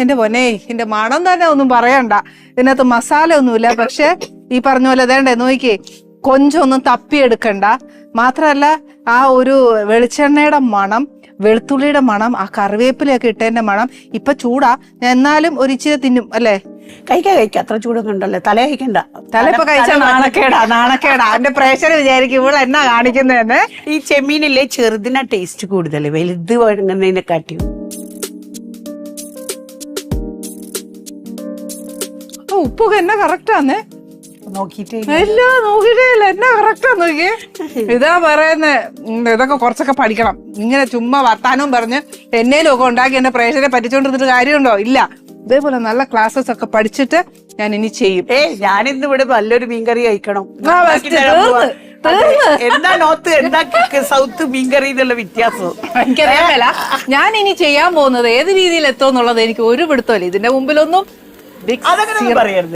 എന്റെ പൊന്നെ, എന്റെ മണം തന്നെ ഒന്നും പറയണ്ട. ഇതിനകത്ത് മസാല ഒന്നുമില്ല. പക്ഷെ ഈ പറഞ്ഞ പോലെ വേണ്ടേ നോക്കിക്കേ, കൊഞ്ചൊന്നും തപ്പിയെടുക്കണ്ട. മാത്രല്ല ആ ഒരു വെളിച്ചെണ്ണയുടെ മണം, വെളുത്തുള്ളിയുടെ മണം, ആ കറിവേപ്പിലൊക്കെ ഇട്ടതിന്റെ മണം. ഇപ്പൊ ചൂടാ, ഞാൻ എന്നാലും ഒരു ഇച്ചിരി തിന്നും അല്ലേ? കഴിക്കാം അത്ര ചൂടൊന്നും ഉണ്ടല്ലോ. തല കഴിക്കണ്ട. തല ഇപ്പൊ കഴിച്ചാൽ നാണക്കേടാ. എന്റെ പ്രേക്ഷകർ വിചാരിക്കും ഇവിടെ എന്നാ കാണിക്കുന്നതെന്ന്. ഈ ചെമ്മീനില്ലേ ചെറുതിനാ ടേസ്റ്റ് കൂടുതൽ, വലുത് വഴങ്ങുന്നതിനെ കാട്ടിയും. ഉപ്പൊക്കെ എന്നാ കറക്റ്റാന്നേ നോക്കിട്ടേ എല്ലാം നോക്കിട്ടേ ഇല്ല. എന്നാ കറക്റ്റാ നോക്കിയേ. ഇതാ പറയുന്നേ, ഇതൊക്കെ കുറച്ചൊക്കെ പഠിക്കണം. ഇങ്ങനെ ചുമ്മാ വർത്താനവും പറഞ്ഞ് എന്നേലും ഒക്കെ ഉണ്ടാക്കി എന്റെ പ്രേക്ഷകരെ പറ്റിച്ചോണ്ടിരുന്നിട്ട് കാര്യമുണ്ടോ? ഇല്ല. ഇതേപോലെ നല്ല ക്ലാസ്സസ് ഒക്കെ പഠിച്ചിട്ട് ഞാൻ ഇനി ചെയ്യും. ഞാനിന്ന് ഇവിടെ നല്ലൊരു മീൻകറി കഴിക്കണം. തീർന്ന് എന്താ നോർത്ത് എന്താ സൗത്ത് മീൻകറി എന്നുള്ള വ്യത്യാസം എനിക്കറിയാമല്ല. ഞാൻ ഇനി ചെയ്യാൻ പോകുന്നത് ഏത് രീതിയിൽ എത്തുമെന്നുള്ളത് എനിക്ക് ഒരു പിടുത്തമില്ല. ഇതിന്റെ മുമ്പിലൊന്നും അതങ്ങനെ പറയരുത്.